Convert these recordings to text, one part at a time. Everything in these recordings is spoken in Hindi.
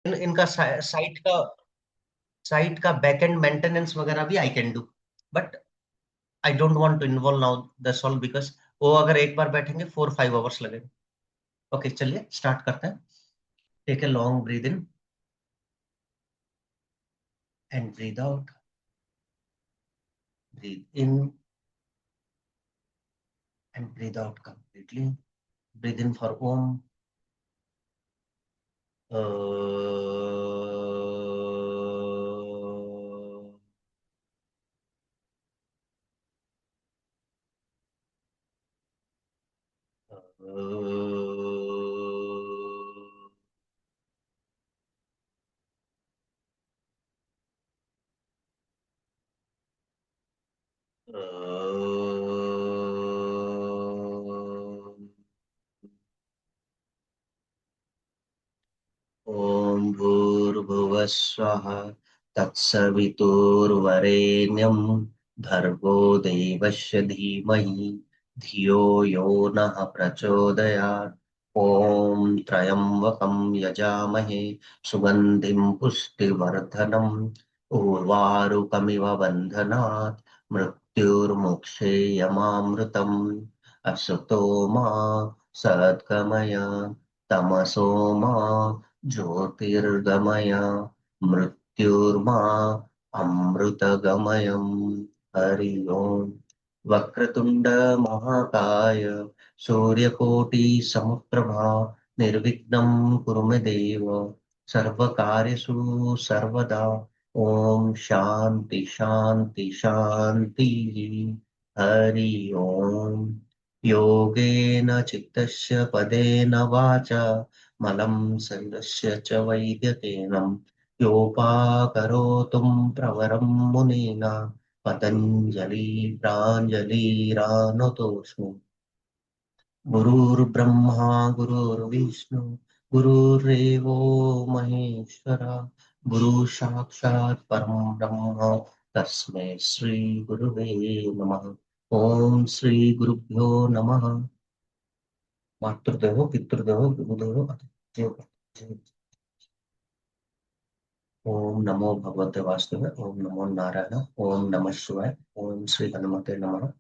इनका साइट का बैकएंड मेंटेनेंस वगैरह भी I can do, but I don't want to involve now that's all, because वो अगर एक बार बैठेंगे 4-5 आवर्स लगेंगे। ओके, चलिए स्टार्ट करते हैं। Take a long breath in and breathe out. Breathe in and breathe out completely. Breathe in for Om. ॐ भूर्भुवः स्वः तत्सवितुर्वरेण्यं भर्गो देवस्य धीमहि धियो यो नः प्रचोदयात्। ॐ त्र्यम्बकं यजामहे सुगन्धिं पुष्टिवर्धनम् उर्वारुकमिव बन्धनात् मृत्युर्मुक्षेयमामृतम्। असतो मा सद्गमय तमसो मा ज्योतिर्गमय मृत्युर्मा अमृतगमयम्। हरि ओम्। वक्रतुंड महाकाय सूर्यकोटि समप्रभा निर्विघ्नं कुरु मे देव सर्वकार्येषु सर्वदा। ओम शांति शांति शांति। हरि ओम। योगेन चित्तस्य पदेन वाचा मलं शरीरस्य च वैद्यकेनं योपाकरोतुं प्रवरं मुनीना पतञ्जलि प्राञ्जलिरानतोऽस्मि। गुरुर्ब्रह्मा गुरुर्विष्णु गुरुर्देवो महेश्वरा गुरु साक्षात् परं ब्रह्म तस्मै श्री गुरुवे नमः। ओम श्री गुरुभ्यो नमः। मातृदेवो पितृदेवो गुरुदेवो अतिथ्यो ब्रह्मणि। ओम नमो भगवते वासुदेवाय। ओम नमो नारायण। ओम नमः शिवाय। ओम श्री हनुमते नमः।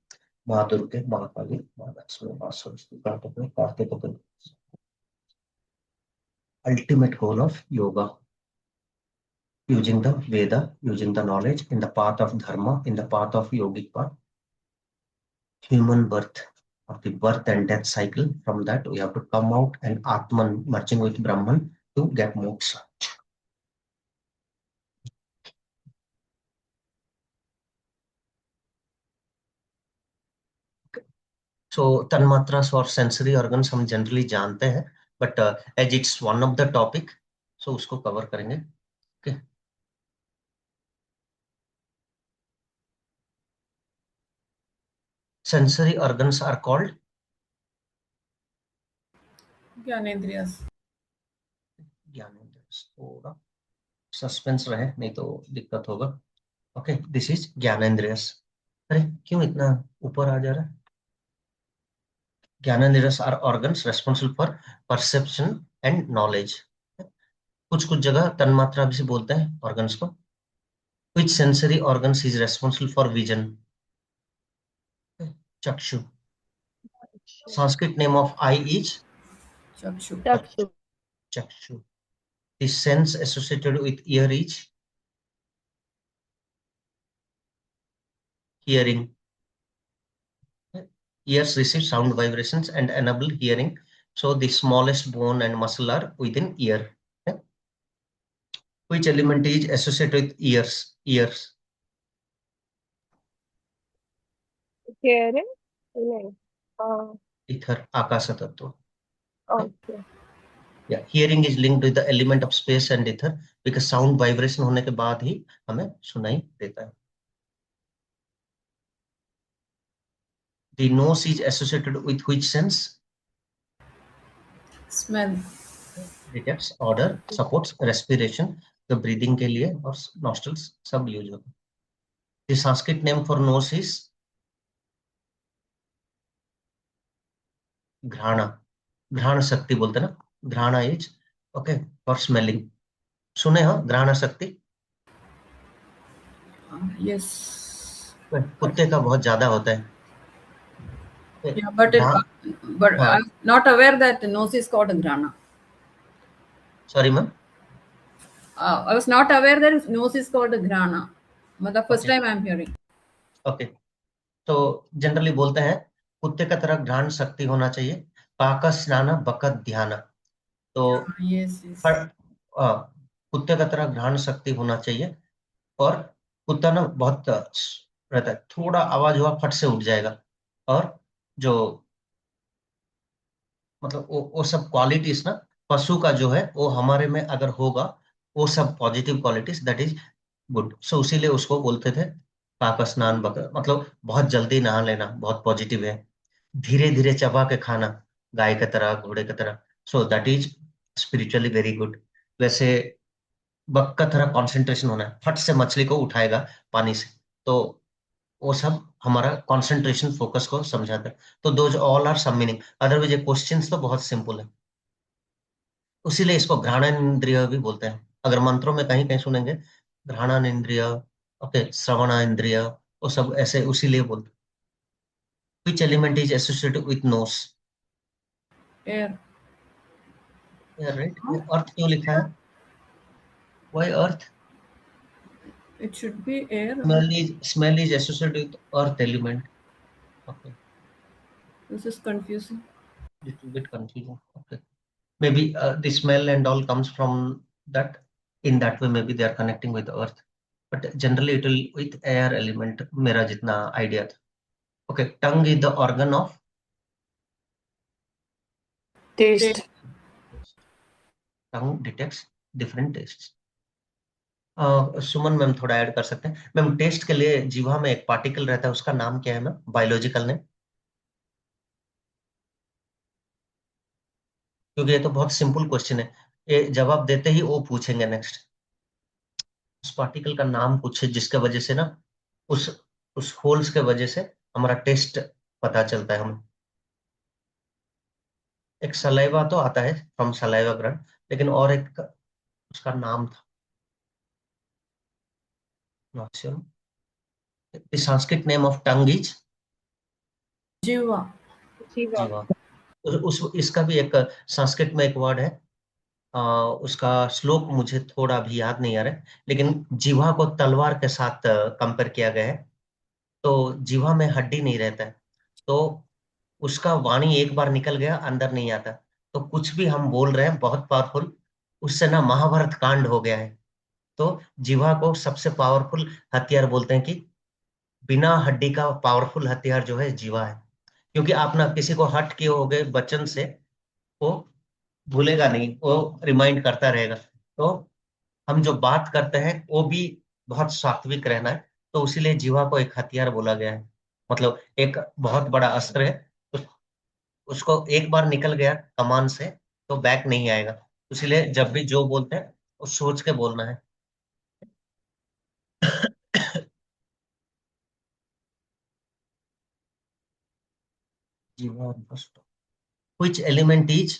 माँ दुर्गे माँ काली माँ लक्ष्मी माँ Saraswati Kartik. Ultimate goal of yoga, using the Veda, using the knowledge in the path of dharma, in the path of yogic path, human birth, of the birth and death cycle. From that, we have to come out and Atman, merging with Brahman to get moksha. So tanmatras और sensory organs हम generally जानते हैं, but as it's one of the topic, so उसको cover करेंगे. Okay. Sensory organs are called ज्ञानेंद्रियस। ज्ञानेंद्रियस। थोड़ा सस्पेंस रहे, नहीं तो दिक्कत होगा। Okay, this is jnanendriyas. अरे क्यों इतना ऊपर आ जा रहा है? Jnanendriyas are organs responsible for perception and knowledge. कुछ कुछ जगह तन्मात्रा भी से बोलते हैं ऑर्गन्स को। Which sensory organs is responsible for vision? Chakshu. Sanskrit name of eye is chakshu. Chakshu. The sense associated with ear is hearing. Ears receive sound vibrations and enable hearing. So the smallest bone and muscle are within ear. Okay? Which element is associated with ears? Ears. Hearing? नहीं. Ether. Akasa tattva. Okay. Yeah, hearing is linked with the element of space and ether because sound vibration होने के बाद ही हमें सुनाई देता है. The nose is associated with which sense? Smell. Detects odor, supports respiration. तो breathing के लिए और nostrils सब यूज होता है. The Sanskrit name for nose is घ्राणा. घ्राण शक्ति बोलते हैं ना. घ्राणा इज ओके फॉर स्मेलिंग. सुने हो ग्रहण शक्ति? Yes. कुत्ते का बहुत ज्यादा होता है। Yeah, but ग्रहण, हाँ, I'm not aware that nose is called grana. Sorry ma'am. I was not aware that nose is called grana. But the first okay time I'm hearing. Okay, तो जनरली बोलते हैं कुत्ते का तरह घ्राण शक्ति होना चाहिए, पाक स्नान बकत ध्यान। तो Yes, yes. हर कुत्ते का तरह घ्राण शक्ति होना चाहिए, और कुत्ता ना बहुत रहता है, थोड़ा आवाज हुआ फट से उठ जाएगा। और जो मतलब वो सब क्वालिटीज ना, पशु का जो है वो हमारे में अगर होगा, वो सब positive qualities, that is good. So इसीलिए उसको बोलते थे पाक स्नान बकर, मतलब बहुत जल्दी नहा लेना बहुत पॉजिटिव है। धीरे धीरे चबा के खाना, गाय की तरह घोड़े की तरह, so that is spiritually very good. वैसे बक का तरह कंसंट्रेशन होना है, फट से मछली को उठाएगा पानी से, तो वो सब हमारा कंसंट्रेशन फोकस को समझाता है। तो दोज ऑल आर सब मीनिंग, अदरवाइज ये क्वेश्चंस तो बहुत सिंपल है, उसीलिए इसको घ्राणन इंद्रिय भी बोलते हैं। अगर मंत्रों में कहीं कहीं सुनेंगे घ्राणन इंद्रिय, ओके, श्रवण इंद्रिय, वो सब ऐसे उसीलिए बोलते हैं। Which element is associated with nose? Air. Right, Huh? Earth क्यों लिखा है? Why earth? It should be air. Smell is associated with earth element. Okay, This is confusing. little bit confusing. Okay, maybe the smell and all comes from that. In that way maybe they are connecting with earth, but generally it will with air element, मेरा जितना idea था। Okay, tongue is the organ of Taste. tongue detects different tastes। Suman ma'am थोड़ा ऐड कर सकते हैं मैम? टेस्ट के लिए जीवा में एक पार्टिकल रहता है, उसका नाम क्या है मैम, बायोलॉजिकल ने? क्योंकि ये तो बहुत सिंपल क्वेश्चन है, ये जवाब देते ही वो पूछेंगे नेक्स्ट। उस पार्टिकल का नाम पूछे जिसके वजह से ना, उस उस होल्स के वजह से हमारा टेस्ट पता चलता है हमें। एक सलाइवा तो आता है फ्रॉम सलाइवा ग्लैंड, लेकिन और एक उसका नाम था, not sure. The Sanskrit name of tongue is Jiva. Jiva. जीवा। उस इसका भी एक संस्कृत में एक वर्ड है, उसका श्लोक मुझे थोड़ा भी याद नहीं आ रहा है, लेकिन जीवा को तलवार के साथ कंपेयर किया गया है। तो जीवा में हड्डी नहीं रहता है, तो उसका वाणी एक बार निकल गया अंदर नहीं आता, तो कुछ भी हम बोल रहे हैं बहुत पावरफुल, उससे ना महाभारत कांड हो गया है। तो जीवा को सबसे पावरफुल हथियार बोलते हैं कि बिना हड्डी का पावरफुल हथियार जो है जीवा है। क्योंकि आप ना किसी को हट किए हो गए वचन से, वो भूलेगा नहीं, वो रिमाइंड करता रहेगा। तो हम जो बात करते हैं वो भी बहुत सात्विक रहना है, तो इसीलिए जीवा को एक हथियार बोला गया है, मतलब एक बहुत बड़ा अस्त्र है। उस, उसको एक बार निकल गया कमान से तो बैक नहीं आएगा, इसलिए जब भी जो बोलते हैं वो सोच के बोलना है। जीवा first, which element is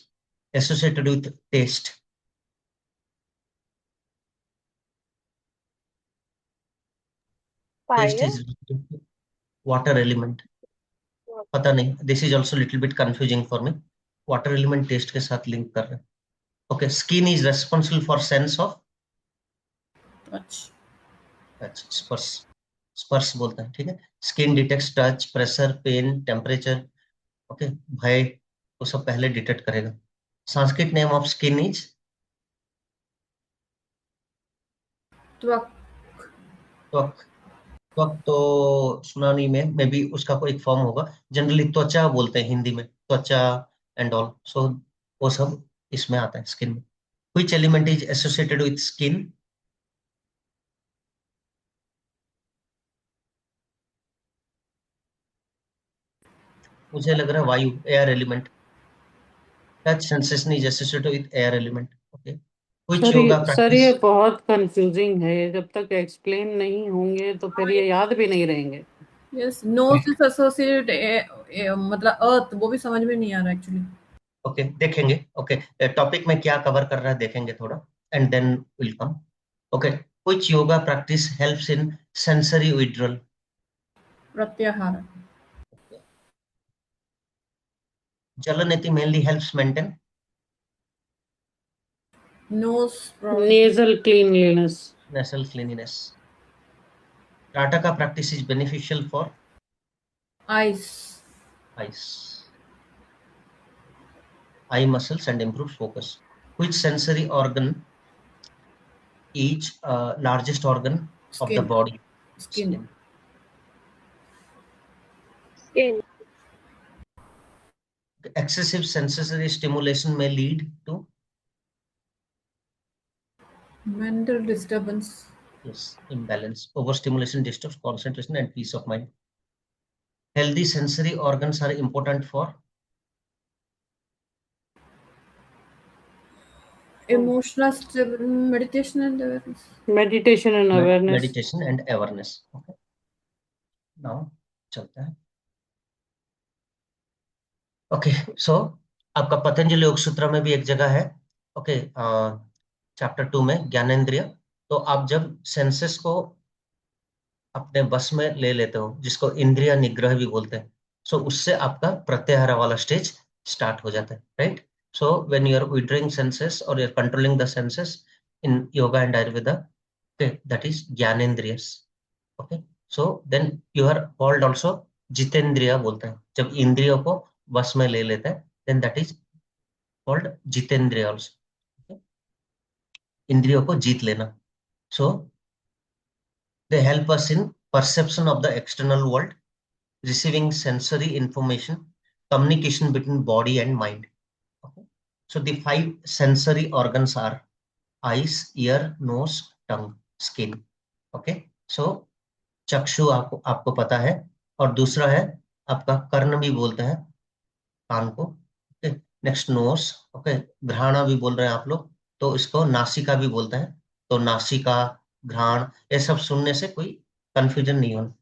associated with taste? Taste Fire. is water element। पता नहीं, this is also little bit confusing for me. Water element taste के साथ लिंक कर रहे हैं। Okay, skin is responsible for sense of Touch. Touch, स्पर्श, स्पर्श बोलते हैं, ठीक है। Skin detects touch, pressure, pain, temperature, okay, भय, वो सब पहले डिटेक्ट करेगा। Sanskrit name of skin is Twak. त्वक। त्वक तो सुना नहीं में, मे बी उसका कोई फॉर्म होगा। जनरली त्वचा बोलते हैं हिंदी में, त्वचा एंड ऑल, सो वो सब इसमें आता है स्किन में। Which element is associated with skin? मुझे लग रहा है वायु, air element. Touch sensation is associated with air element. Okay, which yoga sir practice? ये बहुत कंफ्यूजिंग है, ये जब तक एक्सप्लेन नहीं होंगे तो फिर ये याद भी नहीं रहेंगे। Yes, nose is associated मतलब earth, वो भी समझ में नहीं आ रहा एक्चुअली। ओके, देखेंगे। ओके, टॉपिक में क्या कवर कर रहा है देखेंगे थोड़ा। and then will come. Okay, which yoga practice helps in sensory withdrawal? Pratyahara. Jalaneti mainly helps maintain Nose. Nasal cleanliness. nasal cleanliness. Trataka practice is beneficial for Eyes. eye muscles and improves focus. Which sensory organ is largest organ of the Skin. body? Skin. Skin. Excessive sensory stimulation may lead to Mental disturbance. imbalance. Overstimulation disturbs concentration and peace of mind. Healthy sensory organs are important for Emotional meditation and awareness. Meditation and awareness. meditation and awareness. Okay. Now चलता है. ओके सो आपका पतंजलि योग सूत्र में भी एक जगह है. ओके चैप्टर 2 में ज्ञानेंद्रिय. तो आप जब सेंसेस को अपने बस में ले लेते हो, जिसको इंद्रिय निग्रह भी बोलते हैं, सो उससे आपका प्रत्याहार वाला स्टेज स्टार्ट हो जाता है, right? So when you are withdrawing senses और you are controlling the senses in yoga and Ayurveda, okay, that is jnanendriyas. Okay, so then you are called also jitendriya बोलते हैं. जब इंद्रियों को बस में ले लेते हैं, then that is called jitendriya also. इंद्रियों को जीत लेना. सो they help us in perception of the external world, receiving sensory information, communication between body and mind. Okay. So the 5 sensory organs are eyes, ear, nose, tongue, skin. Okay. So चक्षु आपको पता है, और दूसरा है आपका कर्ण भी बोलते हैं कान को. Okay, next nose. ओके, घ्राणा भी बोल रहे हैं आप लोग, तो इसको नासिका भी बोलते हैं. तो नासिका, घ्राण, ये सब सुनने से कोई कंफ्यूजन नहीं होना.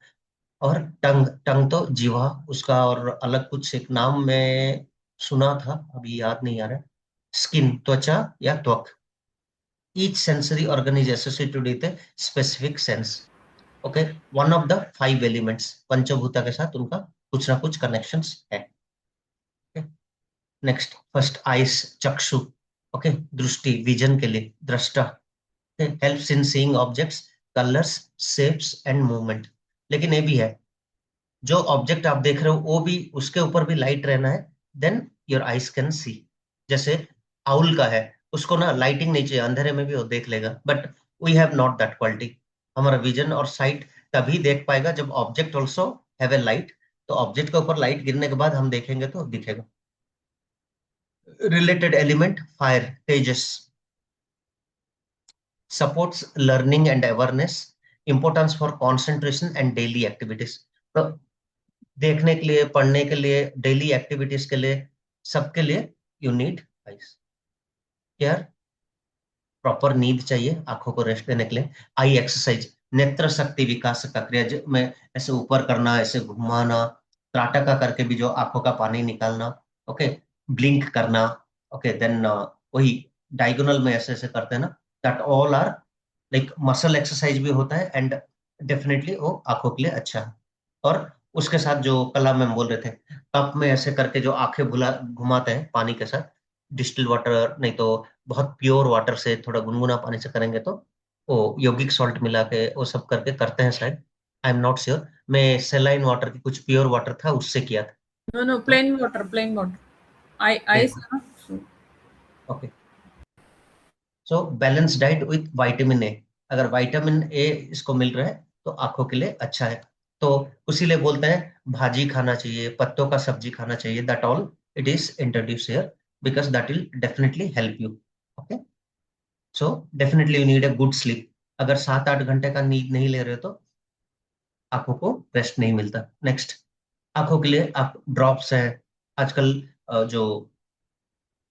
और टंग तो जीवा, उसका और अलग कुछ एक नाम में सुना था, अभी याद नहीं आ रहा. स्किन, त्वचा या त्वक. Each sensory organ is associated with a specific sense. Okay, one of the 5 elements, पंचभूता के साथ उनका कुछ ना कुछ कनेक्शंस है. Next, first eyes, chakshu. Okay, दृष्टि, विजन के लिए, दृष्टा. Helps in seeing objects, colours, shapes and movement. लेकिन ये भी है, जो ऑब्जेक्ट आप देख रहे हो वो भी, उसके ऊपर भी लाइट रहना है, then your eyes can see. जैसे आउल का है, उसको ना लाइटिंग नहीं चाहिए, अंधेरे में भी वो देख लेगा, but we have not that quality. हमारा विजन और साइट तभी देख पाएगा जब object also have a light. तो ऑब्जेक्ट के ऊपर लाइट गिरने के बाद हम देखेंगे तो दिखेगा. Related element, fire, Tejas, supports learning and awareness, importance for concentration and daily activities. तो देखने के लिए, पढ़ने के लिए, डेली एक्टिविटीज के लिए, सबके लिए you need eyes. Care, proper नींद चाहिए, आंखों को रेस्ट देने के लिए. आई एक्सरसाइज, नेत्र शक्ति विकास का क्रिया में ऐसे ऊपर करना, ऐसे घुमाना, त्राटका करके भी जो आंखों का पानी निकालना. ओके, ब्लिंक करना. ओके, देन वही डायगोनल में ऐसे ऐसे करते हैं ना, that all are like muscle exercise भी होता है, एंड डेफिनेटली वो आंखों के लिए अच्छा है. और उसके साथ जो कला में बोल रहे थे, कप में ऐसे करके जो आंखें घुमाते हैं पानी के साथ, डिस्टिल वाटर नहीं तो बहुत प्योर वाटर से, थोड़ा गुनगुना पानी से करेंगे तो वो योगिक सॉल्ट मिला के वो सब करके करते हैं शायद, आई एम नॉट श्योर. मैं सेलाइन वाटर की कुछ प्योर वाटर था उससे किया था. No, plain water. Ice. Okay, so balance diet with vitamin A. अगर विटामिन ए इसको मिल रहा है तो आंखों के लिए अच्छा है. तो उसी लिए बोलते हैं भाजी खाना चाहिए, पत्तों का सब्जी खाना चाहिए. That all it is introduce here because that will definitely help you. Okay, so definitely you need a good sleep. अगर 7-8 घंटे का नींद नहीं ले रहे हो तो आंखों को रेस्ट नहीं मिलता. नेक्स्ट, आंखों के लिए आप ड्रॉप्स है आजकल, जो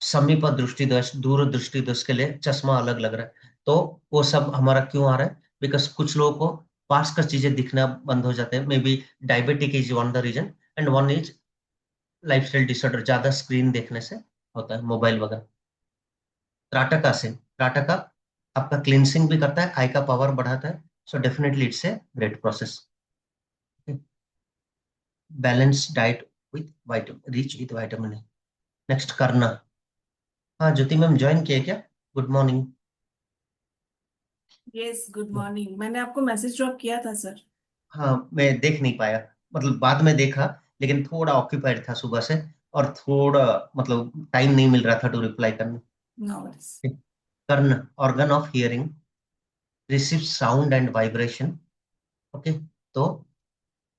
समीप दृष्टि दोष, दूर दृष्टि दोष के लिए चश्मा अलग लग रहा है. तो वो सब हमारा क्यों आ रहा है? बिकॉज कुछ लोगों को पास का चीजें दिखना बंद हो जाते हैं. Maybe diabetic is one the reason, and one is lifestyle disorder, ज्यादा स्क्रीन देखने से होता है, मोबाइल वगैरह. त्राटका से, त्राटका आपका क्लींसिंग भी करता है, आई का पावर बढ़ाता है, so definitely it's a great process. Balance diet with vitamin, rich with vitamin A. Next करना। हाँ ज्योति मैम ज्वाइन किए क्या? Good morning. Yes, good morning. मैंने आपको मैसेज ड्रॉप किया था सर। हाँ मैं देख नहीं पाया, मतलब बाद में देखा, लेकिन थोड़ा ऑक्यूपाइड था सुबह से, और थोड़ा मतलब टाइम नहीं मिल रहा था टू रिप्लाई करने। No worries. कर्ण, organ of hearing, receive sound and vibration. Okay, तो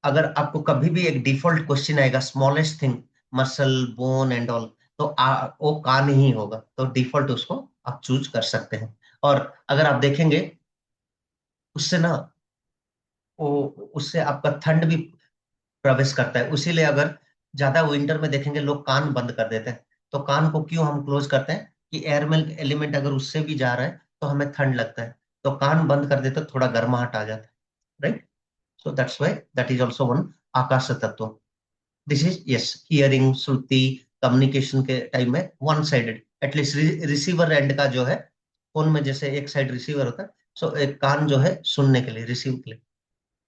अगर आपको कभी भी एक डिफॉल्ट क्वेश्चन आएगा, smallest thing, muscle bone and all, तो वो कान ही होगा, तो डिफॉल्ट उसको आप चूज कर सकते हैं। और अगर आप देखेंगे उससे ना, वो उससे आपका ठंड भी प्रवेश करता है, उसीलिए अगर ज्यादा विंटर में देखेंगे लोग कान बंद कर देते हैं। तो कान को क्यों हम क्लोज करते हैं कि एयर में एलिमेंट अगर उससे भी जा रहा है तो हमें ठंड लगता है, तो कान बंद कर देते तो थोड़ा गर्माहट आ जाता है, right? So that's why that is also one आकाश तत्व। This is yes, hearing, shruti, communication के टाइम में one sided, at least receiver end का जो है, फोन में जैसे एक साइड रिसीवर होता है, सो एक कान जो है सुनने के लिए, रिसीव के लिए,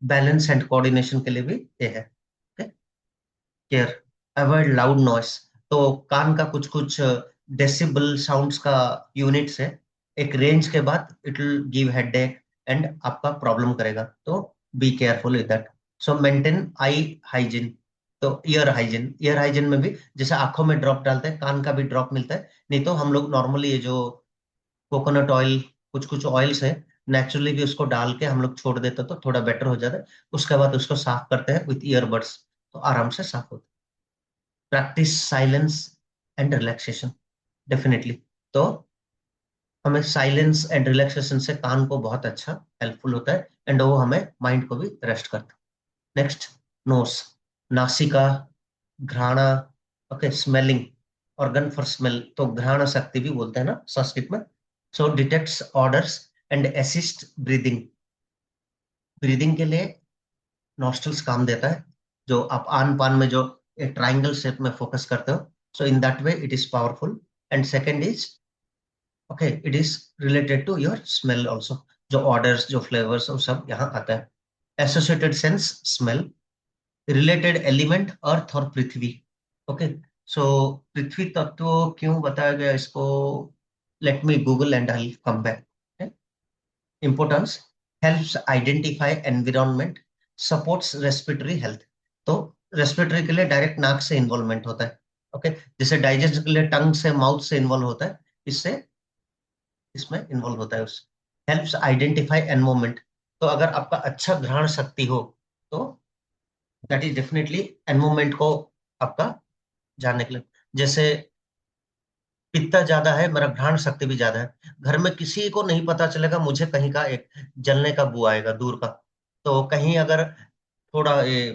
बैलेंस एंड कोऑर्डिनेशन के लिए भी ये है। Care, avoid loud noise. तो कान का कुछ कुछ डेसिबल साउंड्स का यूनिट्स है, एक रेंज के बाद it will give headache and आपका प्रॉब्लम करेगा, तो be careful with that. So maintain I hygiene. तो ईयर हाइजीन में भी जैसे आंखों में ड्रॉप डालते हैं, कान का भी ड्रॉप मिलता है, नहीं तो हम लोग नॉर्मली ये जो कोकोनट ऑयल, कुछ कुछ ऑयल्स है, नेचुरली भी उसको डाल के हम लोग छोड़ देते तो थोड़ा बेटर हो जाता है, उसके बाद उसको साफ करते हैं विथ ईयरबड्स, तो आराम से साफ होता है। Practice silence and relaxation, definitely. तो हमें साइलेंस एंड रिलैक्सेशन से कान को बहुत अच्छा हेल्पफुल होता है, एंड वो हमें माइंड को भी रेस्ट करता है। Next, nose, nasika, ghrana. Okay, smelling, organ for smell, तो घ्राण शक्ति भी बोलते हैं ना संस्कृत में। So detects odours and assist breathing. Breathing के लिए नॉस्ट्रल्स काम देता है, जो आप आन पान में जो एक ट्राइंगल शेप में फोकस करते हो, so in that way it is powerful. And second is, okay, it is related to your smell also, जो ऑर्डर्स, जो फ्लेवर्स, वो सब यहाँ आता है। Associated sense, smell, related element earth और पृथ्वी। ओके, सो पृथ्वी तत्व क्यों बताया गया इसको, let me Google and I come back. Importance, helps identify environment, supports respiratory health. तो रेस्पिरेटरी के लिए डायरेक्ट नाक से इन्वॉल्वमेंट होता है। ओके, जैसे डाइजेशन के लिए टंग से, माउथ से इन्वॉल्व होता है, इससे इसमें इन्वॉल्व होता है उस। हेल्प्स आइडेंटिफाई एनवायरनमेंट, तो अगर आपका अच्छा घ्राण शक्ति हो तो दैट इज डेफिनेटली एनवायरनमेंट को आपका जानने के लिए। जैसे पित्ता ज्यादा है, मेरा घ्राण शक्ति भी ज्यादा है, घर में किसी को नहीं पता चलेगा, मुझे कहीं का एक जलने का बू आएगा दूर का। तो कहीं अगर थोड़ा ये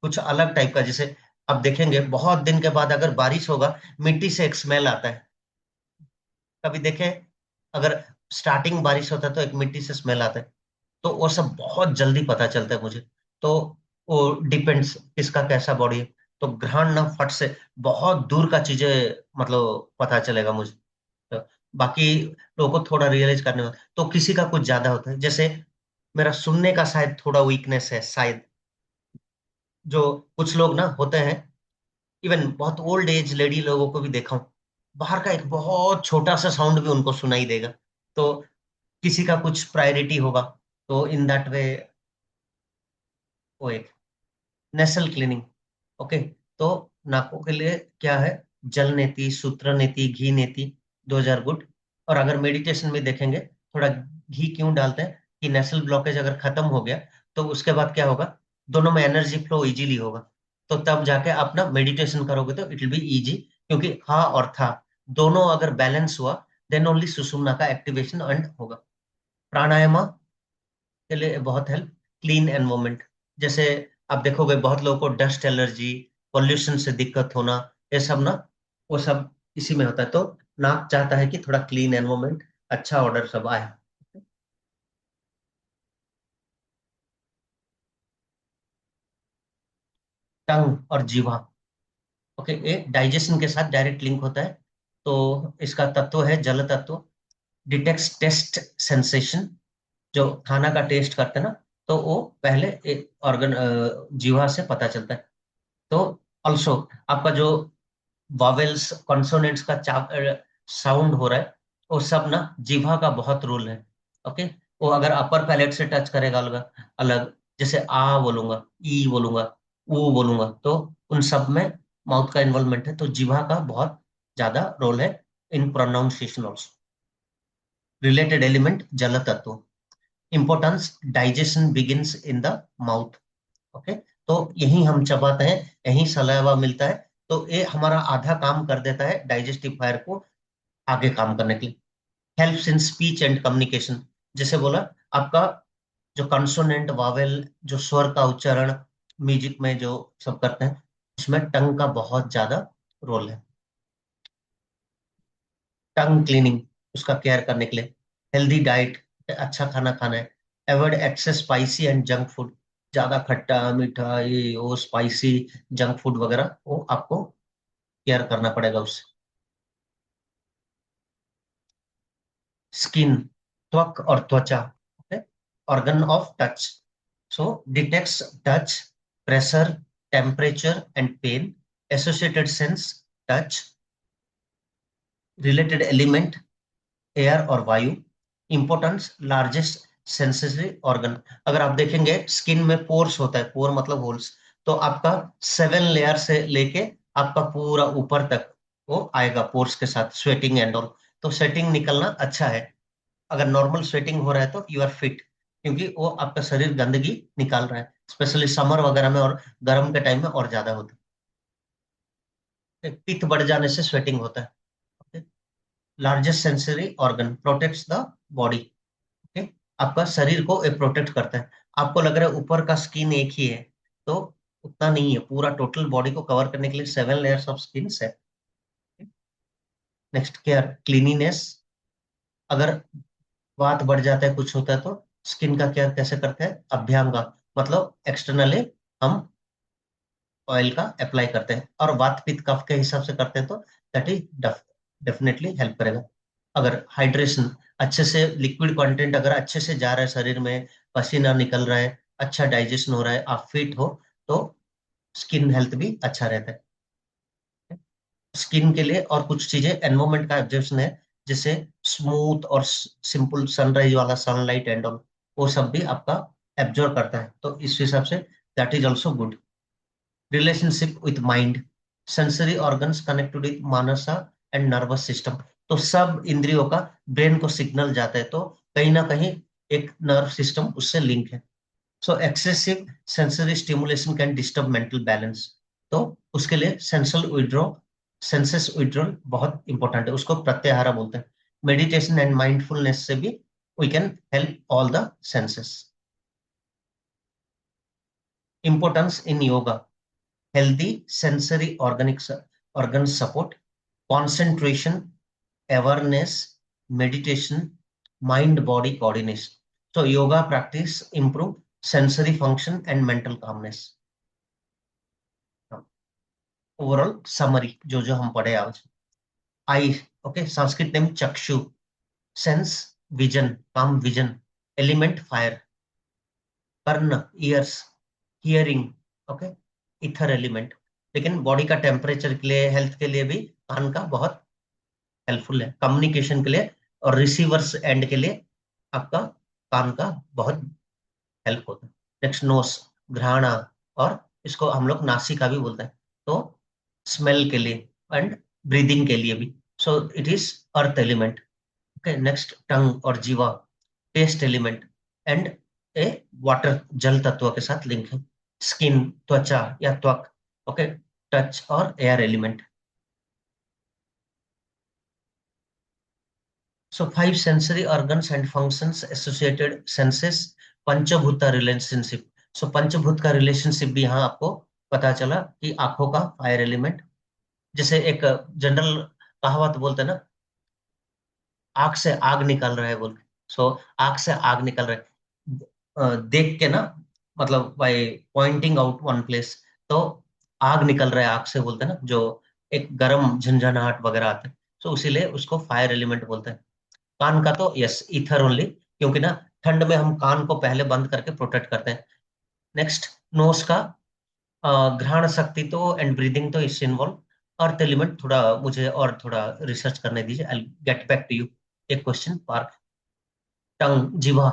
कुछ अलग टाइप का, जैसे आप देखेंगे बहुत दिन के बाद अगर बारिश होगा, मिट्टी से एक स्मेल आता है, कभी देखें? अगर स्टार्टिंग बारिश होता है तो एक मिट्टी से स्मेल आता है, तो वो सब बहुत जल्दी पता चलता है मुझे। तो वो डिपेंड्स किसका कैसा बॉडी है, तो घ्राण ना फट से बहुत दूर का चीजें मतलब पता चलेगा मुझे। तो बाकी लोगों को थोड़ा रियलाइज करने में, तो किसी का कुछ ज्यादा होता है, जैसे मेरा सुनने का शायद थोड़ा वीकनेस है शायद, जो कुछ लोग ना होते हैं, इवन बहुत ओल्ड एज लेडी लोगों को भी देखा हूँ, बाहर का एक बहुत छोटा सा साउंड भी उनको सुनाई देगा, तो किसी का कुछ प्रायोरिटी होगा, तो इन दैट वे वो एक नेसल क्लीनिंग। ओके, तो नाकों के लिए क्या है, जल नेति, सूत्र नेति, घी नेति, दोज आर गुड। और अगर मेडिटेशन में देखेंगे, थोड़ा घी क्यों डालते हैं कि नेसल ब्लॉकेज अगर खत्म हो गया तो उसके बाद क्या होगा, दोनों में एनर्जी फ्लो इजीली होगा, तो तब जाके आप ना मेडिटेशन करोगे तो इट विल बी इजी, क्योंकि हा और था दोनों अगर बैलेंस हुआ, देन ओनली सुषुम्ना का एक्टिवेशन एंड होगा। प्राणायाम के लिए बहुत हेल्प, क्लीन एनवायरमेंट, जैसे आप देखोगे बहुत लोगों को डस्ट एलर्जी, पोल्यूशन से दिक्कत होना, ये सब ना, वो सब इसी में होता है, तो नाक चाहता है कि थोड़ा क्लीन एनवायरमेंट, अच्छा ऑर्डर सब आए। टंग और जीवा, ओके, ये डाइजेशन के साथ डायरेक्ट लिंक होता है, तो इसका तत्व है जल तत्व। डिटेक्ट्स टेस्ट सेंसेशन, जो खाना का टेस्ट करते हैं ना, तो वो पहले एक ऑर्गन जीवा से पता चलता है। तो ऑल्सो आपका जो वॉवेल्स कॉन्सोनेंट्स का साउंड हो रहा है, वो सब ना जीवा का बहुत रोल है। ओके, वो अगर अपर पैलेट से टच करेगा अलग अलग, जैसे आ बोलूंगा, ई बोलूंगा, ऊ बोलूंगा, तो उन सब में माउथ का इन्वॉल्वमेंट है, तो जीवा का बहुत ज्यादा रोल है इन प्रोनाउंसिएशन ऑल्सो। रिलेटेड एलिमेंट जल तत्व, importance digestion begins in the mouth. Okay, तो यही हम चबाते हैं, यही सलाइवा मिलता है, तो ये हमारा आधा काम कर देता है डाइजेस्टिव फायर को आगे काम करने के लिए। Helps in speech and communication, जैसे बोला आपका जो कंसोनेंट वावेल, जो स्वर का उच्चारण म्यूजिक में जो सब करते हैं, उसमें टंग का बहुत ज्यादा रोल है। टंग क्लीनिंग, उसका केयर करने के लिए। हेल्दी डाइट, अच्छा खाना खाना है। Avoid excess spicy and junk food, ज्यादा खट्टा मीठा ये वो स्पाइसी जंक फूड वगैरह, वो आपको केयर करना पड़ेगा उससे। स्किन, त्वक और त्वचा, organ of touch, so detects touch, pressure, temperature and pain, associated sense touch, related element air और वायु, इंपोर्टेंस लार्जेस्ट सेंसरी ऑर्गन। अगर आप देखेंगे स्किन में पोर्स होता है, पोर मतलब होल्स, तो आपका 7 लेयर से लेके आपका पूरा ऊपर तक वो आएगा पोर्स के साथ, स्वेटिंग एंड ऑल। तो स्वेटिंग निकलना अच्छा है, अगर नॉर्मल स्वेटिंग हो रहा है तो यू आर फिट, क्योंकि वो आपका शरीर गंदगी निकाल रहा है, स्पेशली समर वगैरह में और गर्म के टाइम में और ज्यादा होता है। पित्त बढ़ जाने से स्वेटिंग होता है। Largest sensory organ protects the body. Okay, आपका शरीर को प्रोटेक्ट करता है। आपको लग रहा है ऊपर का स्किन एक ही है, तो उतना नहीं है, पूरा टोटल बॉडी को कवर करने के लिए 7 लेयर्स ऑफ स्किन है। नेक्स्ट केयर, क्लीनिनेस, अगर बात बढ़ जाता है कुछ होता है तो स्किन का केयर कैसे करते हैं, अभ्यंगा, मतलब एक्सटर्नली हम ऑयल का अप्लाई करते हैं, और वात पित्त कफ के हिसाब से करते हैं तो दैट इज डेफिनेटली हेल्प करेगा। अगर हाइड्रेशन, अच्छे से लिक्विड कंटेंट अगर अच्छे से जा रहा है शरीर में, पसीना निकल रहा है, अच्छा डाइजेशन हो रहा है, आप फिट हो, तो स्किन हेल्थ भी अच्छा रहता है। स्किन के लिए और कुछ चीजें एनवायरमेंट का ऑब्जर्वेशन है, जैसे स्मूथ और सिंपल सनराइज वाला सनलाइट एंड ऑल, वो सब भी आपका एब्जॉर्ब करता है, तो इस हिसाब से that is also good. Relationship with mind, sensory organs connected with मानसा एंड नर्वस सिस्टम, तो सब इंद्रियों का ब्रेन को सिग्नल जाता है, तो कहीं ना कहीं एक नर्व सिस्टम उससे लिंक है। सो excessive sensory stimulation can disturb mental balance, तो उसके लिए सेंसेस विड्रॉल बहुत इंपॉर्टेंट है, उसको प्रत्याहार बोलते हैं। मेडिटेशन एंड माइंडफुलनेस से भी we can help all the senses. Importance in yoga, healthy sensory organ support, concentration, awareness, meditation, mind body coordination. So yoga practice improve sensory function and mental calmness. Overall summary जो जो हम पढ़े आज, eye, okay, Sanskrit name chakshu, sense vision, काम vision, element fire, karna ears, hearing, okay, ether element. लेकिन बॉडी का टेम्परेचर के लिए, हेल्थ के लिए भी कान का बहुत हेल्पफुल है, कम्युनिकेशन के लिए और रिसीवर्स एंड के लिए आपका कान का बहुत हेल्प होता है। नेक्स्ट नोस, घ्राणा, और इसको हम लोग नासिका भी बोलते हैं, तो स्मेल के लिए एंड ब्रीदिंग के लिए भी, so it is earth element. Okay, next tongue और jiva, taste element and a water, जल तत्व के साथ लिंक है। स्किन, त्वचा या त्वक, ओके, टच और air element. So 5 sensory organs and functions associated senses, panchbhut relationship. So पंचभूत का रिलेशनशिप भी यहाँ आपको पता चला कि आंखों का फायर एलिमेंट, जैसे एक जनरल कहावत बोलते हैं ना, आग से आग निकल रहा है बोल के, सो आग से आग निकल रहा है, देख के ना, मतलब by pointing out one place, तो आग निकल रहा है आग से बोलते हैं ना, जो एक गरम झंझनाहट वगैरह आता है, सो इसीलिए उसको फायर एलिमेंट बोलते हैं। कान का तो यस ईथर ओनली, क्योंकि ना ठंड में हम कान को पहले बंद करके प्रोटेक्ट करते हैं। नेक्स्ट नोज का घ्राण शक्ति तो एंड ब्रीदिंग तो इससे इन्वॉल्व। अर्थ एलिमेंट थोड़ा मुझे और थोड़ा रिसर्च करने दीजिए, I get back to you. एक क्वेश्चन पार्क। टंग जिह्वा,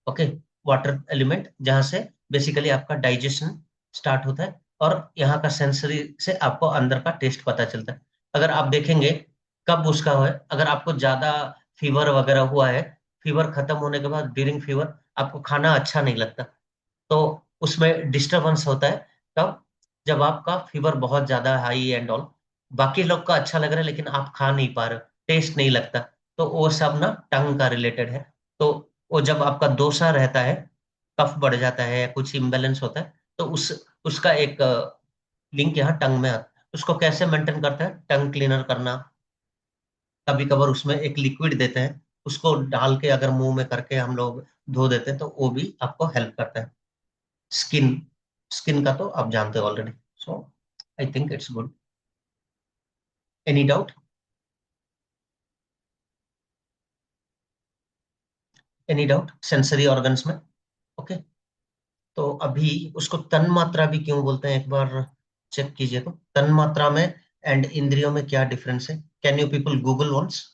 ओके, वाटर एलिमेंट, जहां से बेसिकली आपका डाइजेशन स्टार्ट होता है और यहाँ का सेंसरी से आपको अंदर का टेस्ट पता चलता है। अगर आप देखेंगे कब उसका है, अगर आपको ज्यादा फीवर वगैरह हुआ है, फीवर खत्म होने के बाद ड्यूरिंग फीवर आपको खाना अच्छा नहीं लगता, तो उसमें डिस्टरबेंस होता है। तब जब आपका फीवर बहुत ज्यादा हाई एंड ऑल, बाकी लोग का अच्छा लग रहा है लेकिन आप खा नहीं पा रहे हो, टेस्ट नहीं लगता, तो वो सब ना टंग का रिलेटेड है। तो वो जब आपका दोषा रहता है, कफ बढ़ जाता है, कुछ इम्बेलेंस होता है, तो उसका एक लिंक यहाँ टंग में आता है। उसको कैसे मेंटेन करता है? टंग क्लीनर करना, कभी कभार उसमें एक लिक्विड देते हैं, उसको डाल के अगर मुंह में करके हम लोग धो देते हैं तो वो भी आपको हेल्प करता है। स्किन, स्किन का तो आप जानते हो already, so I think it's good. Any doubt? Any doubt sensory organs में? ओके, तो अभी उसको तन मात्रा भी क्यों बोलते हैं, एक बार चेक कीजिए। तो तन मात्रा में एंड इंद्रियों में क्या डिफरेंस है? Can you people Google once?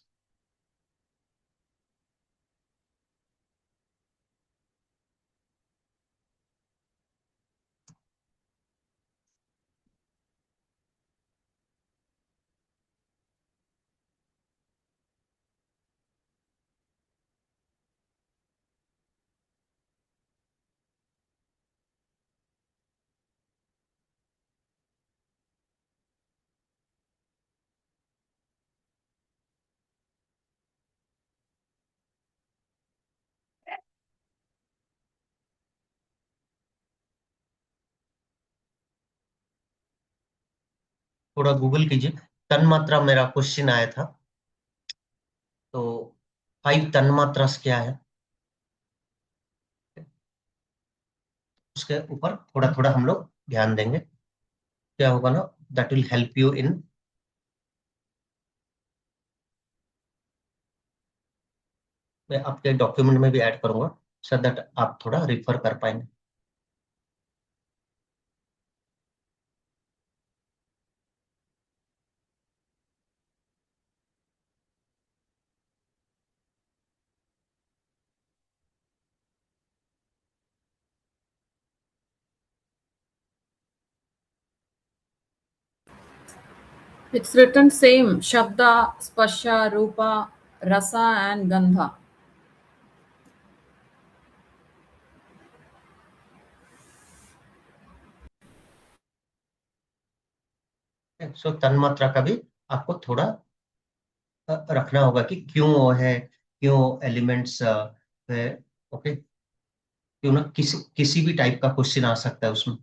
थोड़ा गूगल कीजिए। तन मात्रा मेरा क्वेश्चन आया था, तो 5 तन मात्रा क्या है, उसके ऊपर थोड़ा थोड़ा हम लोग ध्यान देंगे। क्या होगा ना, that will help you in, मैं आपके डॉक्यूमेंट में भी ऐड करूंगा सो दैट आप थोड़ा रिफर कर पाएंगे। It's written same Shabda, Sparsha, Rupa, Rasa, and Gandha. सो तन मात्रा का भी आपको थोड़ा रखना होगा कि क्यों वो है, क्यों एलिमेंट्स है। ओके, क्यों ना किसी किसी भी टाइप का क्वेश्चन आ सकता है उसमें।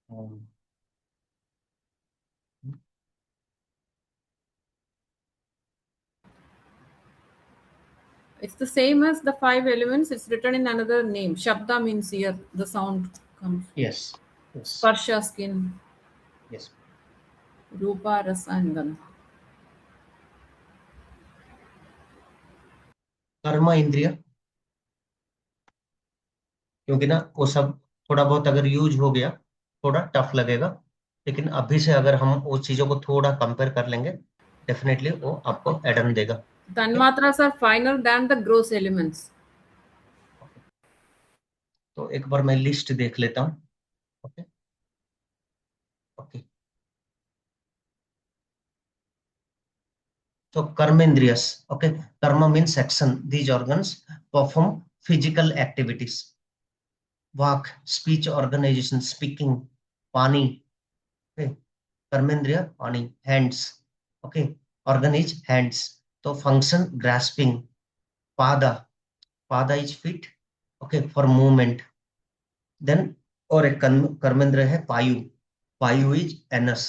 हम्म, It's the same as the 5 elements. It's written in another name. Shabda means ear. The sound comes. Yes yes Sparsha, skin. Yes. Rupa, Rasa, and Gandha. कर्म इंद्रिय, क्योंकि ना वो सब थोड़ा बहुत अगर यूज हो गया थोड़ा टफ लगेगा, लेकिन अभी से अगर हम वो चीजों को थोड़ा कंपेयर कर लेंगे, डेफिनेटली वो आपको एडन देगा। Tanmatras are finer than the gross elements. तो एक बार मैं लिस्ट देख लेता हूँ। ओके ओके, तो karmendriyas, okay, karma means action, these organs perform physical activities. Vak, speech organization, speaking. Pani, okay, karmendriya pani. Hands, okay, organ is hands, तो function grasping. Pada, pada is feet, okay, for movement. Then और एक कर्मेंद्र है payu, payu is anus,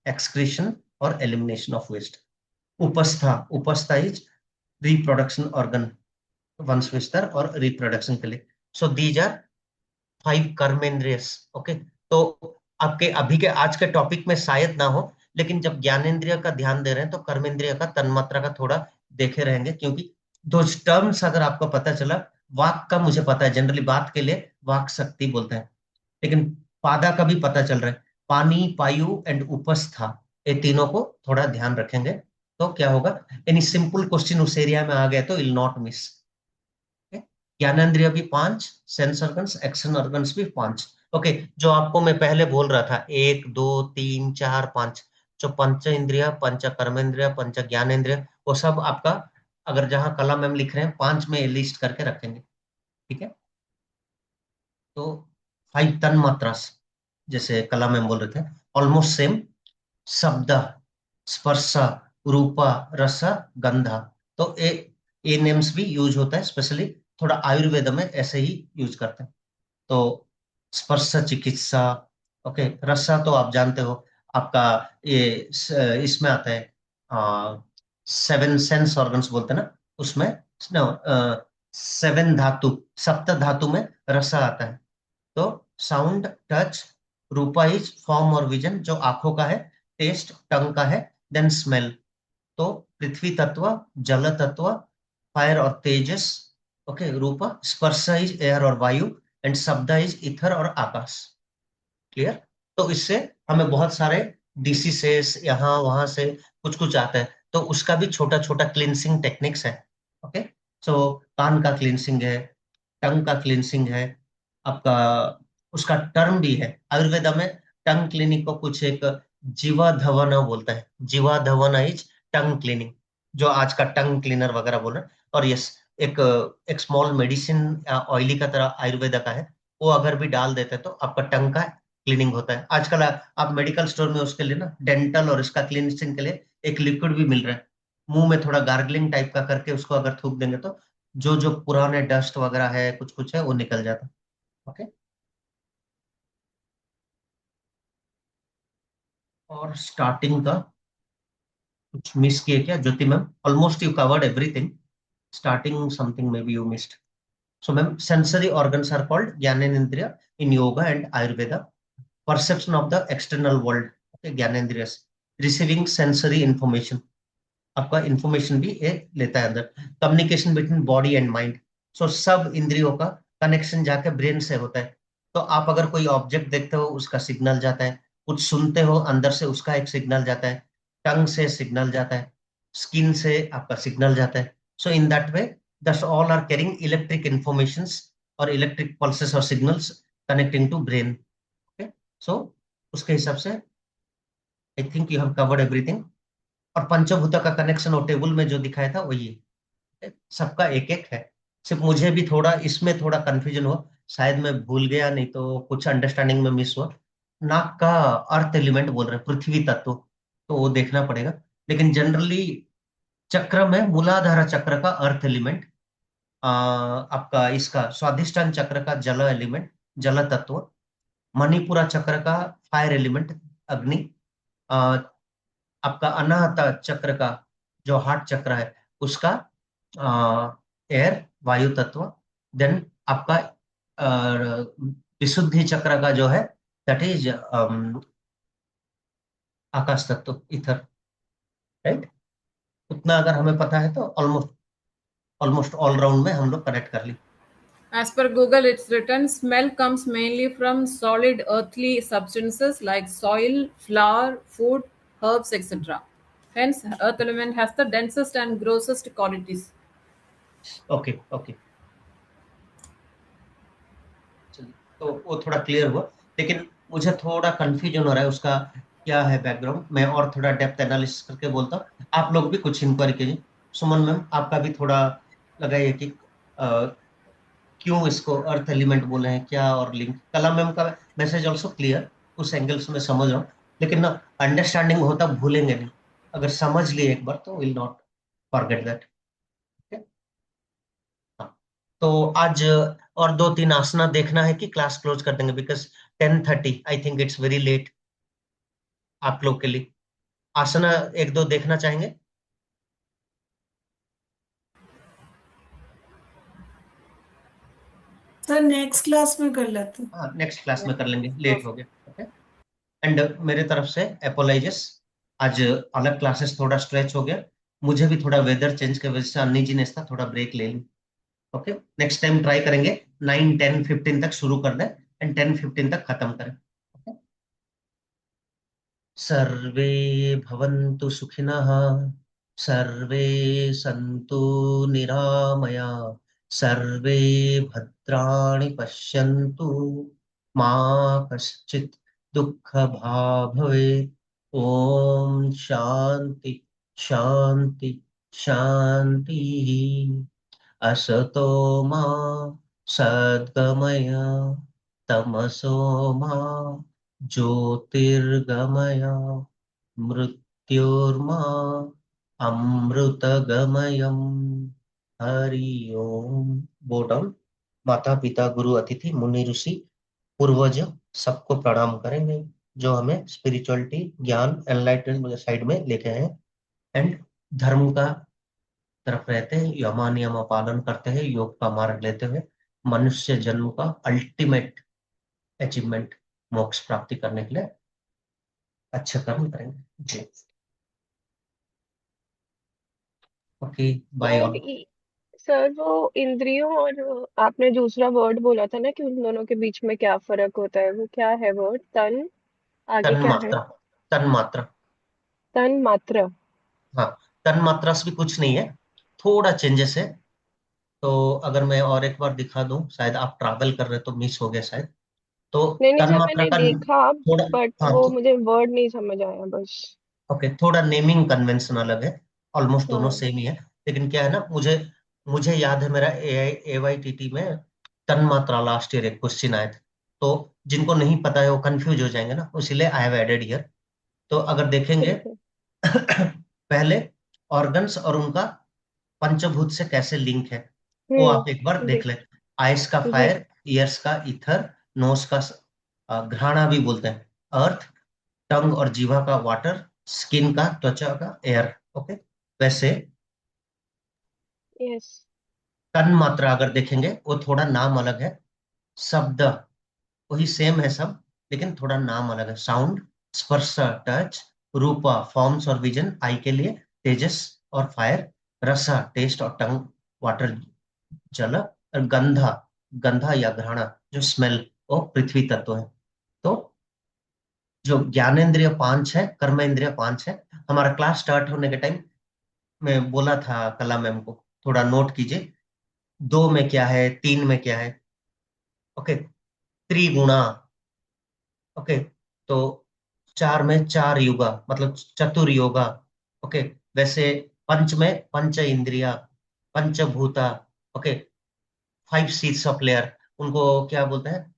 excretion और elimination of waste. Upastha, upastha is reproduction organ, वंश विस्तार और रिप्रोडक्शन के लिए। So these are 5 karmendriyas. Okay, तो आपके अभी के आज के टॉपिक में शायद ना हो, लेकिन जब ज्ञानेंद्रिय का ध्यान दे रहे हैं तो कर्मेंद्रिय का तन्मात्रा का थोड़ा देखे रहेंगे, क्योंकि दो टर्म्स अगर आपको पता चला, वाक का मुझे पता है जनरली बात के लिए वाक शक्ति बोलते हैं, लेकिन पादा का भी पता चल रहा है, पानी, पायु एंड उपस्था, ये तीनों को थोड़ा ध्यान रखेंगे तो क्या होगा, एनी सिंपल क्वेश्चन उस एरिया में आ गया तो विल नॉट मिस। ज्ञानेंद्रिय भी 5, सेंस ऑर्गन्स, एक्शन ऑर्गन्स भी 5। ओके, जो आपको मैं पहले बोल रहा था 1 2 3 4 5, जो पंच इंद्रिय, पंच कर्मेंद्रिय, पंच ज्ञानेंद्रिय, वो सब आपका अगर जहां कला मैम लिख रहे हैं 5 में लिस्ट करके रखेंगे, ठीक है। तो 5 तन मात्रा, जैसे कला मैम बोल रहे थे, ऑलमोस्ट सेम। शब्द, स्पर्श, रूप, रस, गंध, तो ये नेम्स भी यूज होता है, स्पेशली थोड़ा आयुर्वेद में ऐसे ही यूज करते हैं। तो स्पर्श चिकित्सा, ओके। रसा तो आप जानते हो, आपका ये इसमें आता है, 7 सेंस ऑर्गन्स बोलते हैं ना, उसमें 7 धातु, सप्त धातु में रसा आता है। तो sound, touch, Rupa is form और विजन, जो आंखों का है, टेस्ट टंग का है, देन स्मेल। तो पृथ्वी तत्व, जल तत्व, फायर और तेजस, ओके। रूप, स्पर्श इज एयर और वायु, एंड शब्द इज इथर और आकाश। क्लियर। तो इससे हमें बहुत सारे डिसीसेस यहाँ वहां से कुछ कुछ आता है, तो उसका भी छोटा छोटा क्लींसिंग टेक्निक्स है, ओके। सो कान का क्लींसिंग है, टंग का क्लींसिंग है आपका, उसका टर्म भी है आयुर्वेदा में। टंग क्लीनिंग को कुछ एक जीवा धवना बोलता है, जीवा धवना इज टंग क्लीनिंग, जो आज का टंग क्लीनर वगैरह बोल रहे हैं। और यस, एक एक स्मॉल मेडिसिन ऑयली का तरह आयुर्वेदा का है, वो अगर भी डाल देते हैं तो आपका टंग का क्लीनिंग होता है। आजकल आप मेडिकल स्टोर में उसके लिए ना डेंटल और इसका क्लींसिंग के लिए एक लिक्विड भी मिल रहा है, मुंह में थोड़ा गार्गलिंग टाइप का करके उसको अगर थूक देंगे तो जो जो पुराने डस्ट वगैरह है, कुछ कुछ है, वो निकल जाता है, ओके। और स्टार्टिंग का कुछ मिस किए क्या Jyoti ma'am? Almost you covered everything, starting something may be you missed. So, ma'am, sensory organs are called Gyanendriya in yoga and Ayurveda. Perception of the external world, okay, Gyanendriyas. Receiving sensory information, आपका इंफॉर्मेशन भी ये लेता है अंदर। Communication between body and mind, so सब इंद्रियों का कनेक्शन जाके ब्रेन से होता है। तो आप अगर कोई ऑब्जेक्ट देखते हो उसका सिग्नल जाता है, कुछ सुनते हो अंदर से उसका एक सिग्नल जाता है, टंग से सिग्नल जाता है, स्किन से आपका सिग्नल जाता है। सो in that way thus all are carrying electric informations और इलेक्ट्रिक पल्सेस और signals connecting to brain, okay. So उसके हिसाब से I think you have covered everything. और पंचभूत का कनेक्शन और टेबल में जो दिखाया था वही है, सबका एक एक है। सिर्फ मुझे भी थोड़ा इसमें थोड़ा कंफ्यूजन हुआ, शायद मैं भूल गया, नहीं तो कुछ अंडरस्टैंडिंग में मिस हुआ। नाक का अर्थ एलिमेंट बोल रहे हैं, पृथ्वी तत्व, तो वो देखना पड़ेगा। लेकिन जनरली चक्र में मूलाधार चक्र का अर्थ एलिमेंट, आपका इसका स्वाधिष्ठान चक्र का जल एलिमेंट, जल तत्व, मणिपुरा चक्र का फायर एलिमेंट, अग्नि, आपका अनाहत चक्र का जो हार्ट चक्र है उसका एयर, वायु तत्व, देन आपका विशुद्धि चक्र का जो है दैट इज आकाश तत्व, इथर, राइट। उतना अगर हमें पता है तो ऑलमोस्ट ऑलमोस्ट ऑल राउंड में हम लोग कनेक्ट कर ली। As per Google, it's written smell comes mainly from solid earthly substances like soil, flour, food, herbs, etc. Hence, earth element has the densest and grossest qualities. Okay okay, चलिए, तो वो थोड़ा क्लियर हुआ, लेकिन मुझे थोड़ा कंफ्यूजन हो रहा है उसका क्या है बैकग्राउंड। मैं और थोड़ा डेप्थ एनालिसिस करके बोलता हूँ, आप लोग भी कुछ इंक्वायरी कीजिए। सुमन मैम, आपका भी थोड़ा लगाइए कि क्यों इसको अर्थ एलिमेंट बोले हैं, क्या और लिंक। कला मैम का मैसेज ऑल्सो क्लियर, उस एंगल से मैं समझ रहा हूँ, लेकिन ना अंडरस्टैंडिंग होता भूलेंगे नहीं, अगर समझ लिए एक बार तो will not forget that, okay. हाँ, तो आज और 2-3 आसना देखना है कि क्लास क्लोज कर देंगे, because 10:30 I think it's very late आप लोग के लिए। आसना 1-2 देखना चाहेंगे? सर नेक्स्ट क्लास में कर लेते हैं। हाँ, नेक्स्ट क्लास में कर लेंगे, लेट हो गया, ओके। एंड मेरे तरफ से अपोलाइजेस, आज अलग क्लासेस थोड़ा स्ट्रेच हो गया, मुझे भी थोड़ा वेदर चेंज की वजह से अनइजीनेस था, थोड़ा ब्रेक ले लूं। ओके, नेक्स्ट टाइम ट्राई करेंगे 9, 10, 15 तक शुरू कर दें एंड 10, 15 तक खत्म करें। Okay? सर्वे भवन्तु सुखिनः, सर्वे सन्तु निरामया, सर्वे भद्राणि पश्यन्तु, मा कश्चित् दुःखभाग् भवेत्। ओम शांति शांति शांति। असतो मा सद्गमय, तमसो मा ज्योतिर्गमय, मृत्योर्मा अमृतगमयम्। हरि ओम। बोटम, माता पिता गुरु अतिथि मुनि ऋषि पूर्वज सबको प्रणाम करेंगे जो हमें स्पिरिचुअलिटी ज्ञान एनलाइटमेंट साइड में लेके आए एंड धर्म का तरफ रहते हैं, यमा नियम पालन करते हैं, योग का मार्ग लेते हुए मनुष्य जन्म का अल्टीमेट अचीवमेंट मोक्ष प्राप्ति करने के लिए अच्छे कर्म करेंगे जी। Okay, bye sir all. Sir वो इंद्रियों और आपने दूसरा वर्ड बोला था ना कि उन दोनों के बीच में क्या फर्क होता है, वो क्या है वर्ड? तन, आगे तन क्या है? मात्रा, तन मात्रा। तन मात्रा। हाँ, तन मात्रा से भी कुछ नहीं है, थोड़ा चेंजेस है। तो अगर मैं और एक बार दिखा दूं, शायद आप ट्रैवल कर रहे तो मिस हो गया शायद। तो नहीं नहीं तन सर, मात्रा मैंने का देखा थोड़ा, बट हाँ वो तो मुझे वर्ड नहीं समझ आया बस। ओके, थोड़ा नेमिंग कन्वेंशन अलग है, ऑलमोस्ट दोनों हाँ सेम ही है। लेकिन क्या है ना, मुझे मुझे याद है मेरा AYTT में तन मात्रा लास्ट ईयर एक क्वेश्चन आए थे, तो जिनको नहीं पता है वो कंफ्यूज हो जाएंगे ना, इसीलिए आई हैव एडेड हियर। तो अगर देखेंगे ठीक है। पहले ऑर्गन्स और उनका पंचभूत से कैसे लिंक है, वो आप एक बार जी देख लें। आइस का जी। फायर, ईयर्स का ईथर, नोस का घ्राणा भी बोलते हैं अर्थ, टंग और जीवा का वाटर, स्किन का त्वचा का एयर। ओके, वैसे यस। तन मात्रा अगर देखेंगे वो थोड़ा नाम अलग है, शब्द वही सेम है सब, लेकिन थोड़ा नाम अलग है। साउंड, स्पर्श टच, रूपा फॉर्म्स और विजन आई के लिए, तेजस और फायर, रसा टेस्ट और टंग वाटर जल, और गंधा गंधा या घ्राणा जो स्मेल वो पृथ्वी तत्व है। तो जो ज्ञानेंद्रिय 5 है, कर्मेंद्रिय 5 है। हमारा क्लास स्टार्ट होने के टाइम मैं बोला था कला मैम को थोड़ा नोट कीजिए, 2 में क्या है, 3 में क्या है। ओके, त्रिगुणा। ओके, तो 4 में 4 युगा मतलब चतुर्योगा। ओके, वैसे पंच में पंच इंद्रिया, पंचभूता। ओके, 5 सीट्स ऑफ लेयर, उनको क्या बोलते हैं,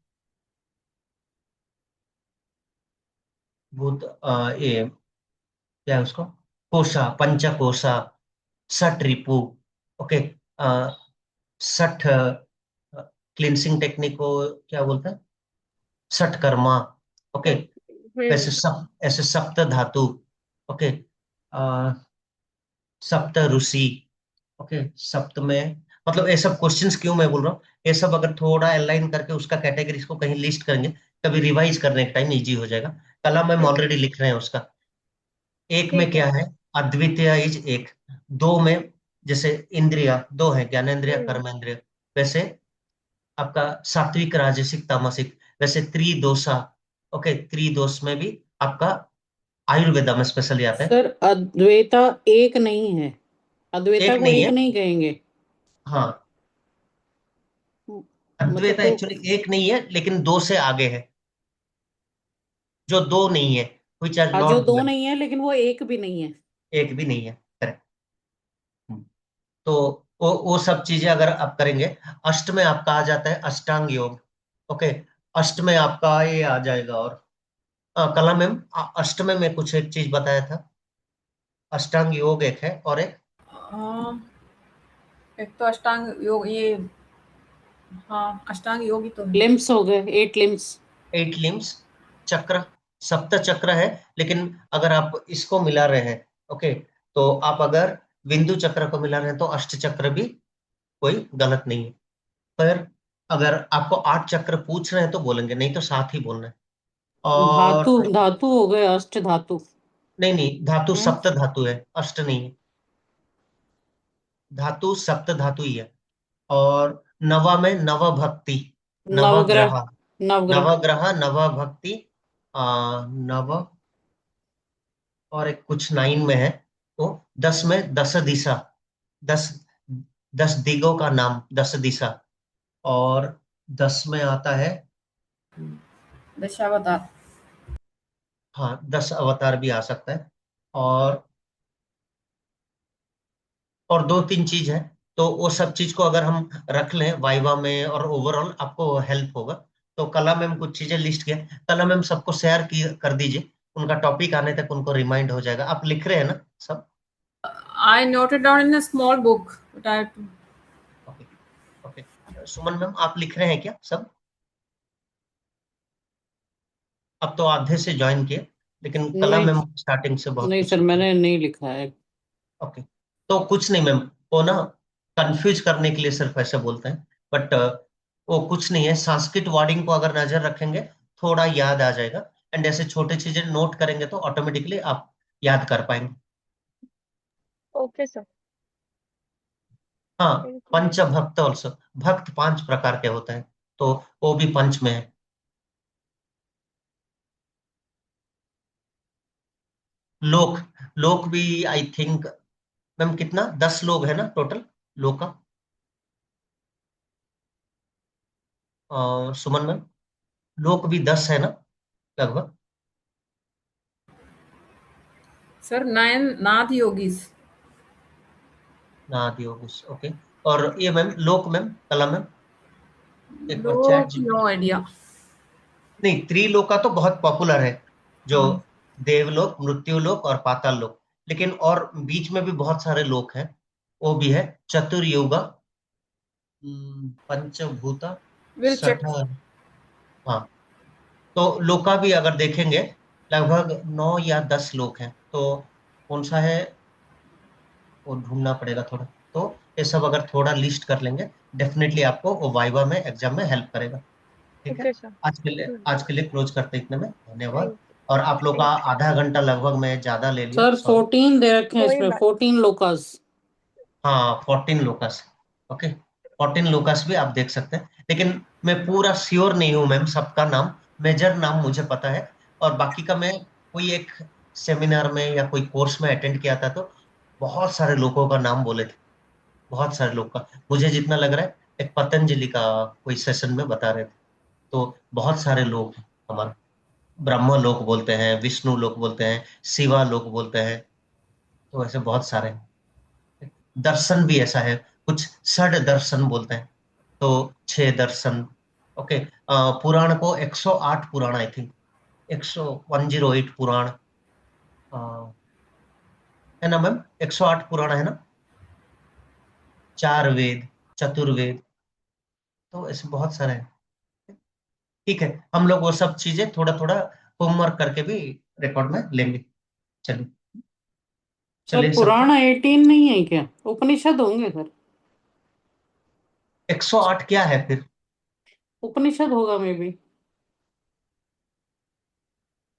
भूत ये क्या है उसको, कोशा, पंचकोशा, सठ रिपु। ओके, सठ क्लिनसिंग टेक्निक को क्या बोलते हैं, सठ कर्मा। ओके, वैसे हम्म। सब ऐसे सप्त धातु। ओके, सप्त ऋषि। ओके, सप्त में मतलब ये सब क्वेश्चंस क्यों मैं बोल रहा हूँ, ये सब अगर थोड़ा अलाइन करके उसका कैटेगरीज को कहीं लिस्ट करेंगे, कभी रिवाइज करने के टाइम इजी हो जाएगा। कल हम हम्म, ऑलरेडी लिख रहे हैं उसका। एक में ठीक है। क्या है, अद्वितीय इज एक। 2 में जैसे इंद्रिया 2 है, ज्ञानेंद्रिय हम्म। कर्मेंद्रिय। वैसे आपका सात्विक राजसिक तामसिक, वैसे त्रिदोषा। ओके, त्रिदोष में भी आपका आयुर्वेदा में स्पेशली आता है। सर अद्वैता एक नहीं है, अद्वैता एक को नहीं एक है, नहीं कहेंगे। हाँ, मतलब अद्वैता तो एक्चुअली एक नहीं है, लेकिन 2 से आगे है, जो 2 नहीं है, विच आर हाँ, जो नॉट दो डुअल। नहीं है लेकिन वो एक भी नहीं है। एक भी नहीं है, करेक्ट। तो वो सब चीजें अगर आप करेंगे, अष्ट में आपका आ जाता है अष्टांग योग। ओके, अष्ट में आपका ये आ जाएगा। और कला मैम, अष्ट में मैं कुछ एक चीज बताया था, अष्टांग योग एक है और एक हाँ, एक तो अष्टांग योग ये, हाँ अष्टांग योग ही तो है। लिम्स हो गए, 8 लिम्स। 8 लिम्स, चक्र, सप्त चक्र है। लेकिन अगर आप इसको मिला रहे हैं, ओके, तो आप अगर बिंदु चक्र को मिला रहे हैं तो अष्ट चक्र भी कोई गलत नहीं है। पर अगर आपको 8 चक्र पूछ रहे हैं तो बोलेंगे, नहीं तो 7 ही बोलना है। और धातु धातु हो गए, अष्ट धातु। नहीं नहीं, धातु हम्म, सप्त धातु है, अष्ट नहीं है। धातु सप्त धातु ही है। और नवा में नव भक्ति, नवग्रह। नवग्रह, नवग्रह। नवग्रह नव भक्ति, नव, और एक कुछ 9 में है, तो 10 में दस दिशा, 10, 10 दिगों का नाम, 10 दिशा। और 10 में आता है, दशावतार। हाँ 10 अवतार भी आ सकता है। और 2-3 चीज है, तो वो सब चीज को अगर हम रख लें वाइवा में और ओवरऑल आपको हेल्प होगा। तो कला मैम कुछ चीजें लिस्ट किया, कला मैम सबको शेयर की कर दीजिए, उनका टॉपिक आने तक उनको रिमाइंड हो जाएगा। आप लिख रहे हैं ना सब? I noted down in a small book, but I have to. Okay okay. Suman ma'am आप लिख रहे हैं क्या सब? अब तो आधे से ज्वाइन किए, लेकिन कला नहीं मैम स्टार्टिंग से बहुत नहीं कुछ सर, लिखे। मैंने नहीं लिखा है। ओके, तो कुछ नहीं मैम, वो ना कंफ्यूज करने के लिए सिर्फ ऐसे बोलते हैं, बट वो कुछ नहीं है। संस्कृत वर्डिंग को अगर नजर रखेंगे थोड़ा याद आ जाएगा, एंड ऐसे छोटे चीजें नोट करेंगे तो ऑटोमेटिकली आप याद कर पाएंगे। ओके सर, हाँ, थैंक यू। पंच भक्त ऑल्सो, भक्त 5 प्रकार के होते हैं, तो वो भी पंच में है। लोक, लोक भी आई थिंक मैम कितना, 10 लोग है ना टोटल लोक का? सुमन मैम, लोक भी 10 है ना लगभग? Sir, 9 Nath yogis. ना दियो कुछ, ओके। और ये मैम लोक मैम, कला मैम, एक बार चैट Look, जी, no idea. नहीं त्रिलोका तो बहुत पॉपुलर है, जो हाँ. देवलोक, मृत्युलोक और पाताल लोक, लेकिन और बीच में भी बहुत सारे लोक हैं, वो भी है। चतुर्युगा, पंचभूता, We'll check. सठ, हाँ। तो लोका भी अगर देखेंगे लगभग 9 या 10 लोक हैं, तो कौन सा है वो ढूंढना पड़ेगा थोड़ा। तो ये सब अगर थोड़ा लिस्ट कर लेंगे, डेफिनेटली आपको वो वाइवा में एग्जाम में हेल्प करेगा। ठीक है, ओके सर। आज के लिए क्लोज करते हैं इतने में, धन्यवाद। थैंक और आप लोग का थैंक आधा घंटा लगभग मैं ज्यादा ले लिया, सर सॉरी। 14 दे रखे हैं कोई इसमें, बात। 14 लोकस। हाँ 14 लोकस, ओके। 14 लोकस भी आप देख सकते हैं, लेकिन मैं पूरा श्योर नहीं हूँ मैम सबका नाम, मेजर नाम मुझे पता है। और बाकी का मैं कोई एक सेमिनार में या कोई कोर्स में अटेंड किया था, तो बहुत सारे लोगों का नाम बोले थे, बहुत सारे लोग का। मुझे जितना लग रहा है एक पतंजलि का कोई सेशन में बता रहे थे, तो बहुत सारे लोग हैं हमारे। ब्रह्म लोक बोलते हैं, विष्णु लोक बोलते हैं, शिवा लोक बोलते हैं, तो ऐसे बहुत सारे हैं। दर्शन भी ऐसा है, कुछ षड दर्शन बोलते हैं, तो 6 दर्शन। ओके, पुराण को 108 पुराण आई थिंक, 108 पुराण, है ना मैम? 108 पुराण है ना, 4 वेद, चतुर्वेद, तो ऐसे बहुत सारे हैं। ठीक है, हम लोग वो सब चीजें थोड़ा थोड़ा होमवर्क करके भी रिकॉर्ड में लेंगे। चलिए, सर चलिए सब। पुराण 18 नहीं है क्या? उपनिषद होंगे सर। 108 क्या है फिर? उपनिषद होगा मे बी।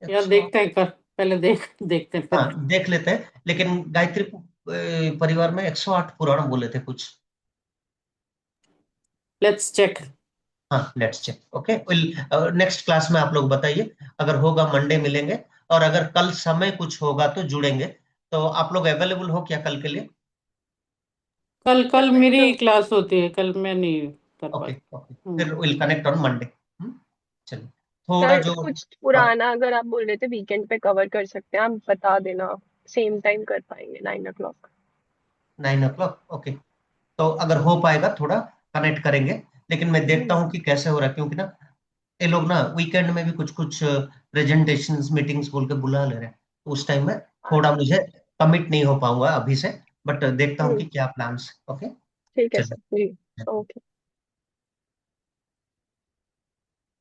यार 108, देखते हैं कर, पहले देखते हैं फिर। हाँ देख लेते हैं, लेकिन गायत्री परिवार में 108 पुराण बोले थे कुछ। Let's check. हाँ let's check, okay. Next class में आप लोग बताइए, अगर होगा मंडे मिलेंगे, और अगर कल समय कुछ होगा तो जुड़ेंगे। तो आप लोग अवेलेबल हो क्या कल के लिए? कल सर कल मैं मेरी तो क्लास होती है, कल मैं नहीं कर ओके पाती। ओके, फिर विल कनेक्ट ऑन मंडे। चलिए, थोड़ा सर जो, कुछ हाँ, पुराना अगर आप बोल रहे थे वीकेंड पे कवर कर सकते हैं, आप बता देना। सेम टाइम कर पाएंगे 9 o'clock। 9 o'clock, okay. तो अगर हो पाएगा थोड़ा कनेक्ट करेंगे, लेकिन मैं देखता हूँ कि कैसे हो रहा है, क्योंकि ना ये लोग ना वीकेंड में भी कुछ कुछ प्रेजेंटेशंस मीटिंग्स बोल के बुला ले रहे हैं, तो उस टाइम में थोड़ा मुझे कमिट नहीं हो पाऊंगा अभी से, बट देखता हूँ हम्म, कि क्या प्लान्स। ओके, ठीक है सर चलिए। जी। ओके।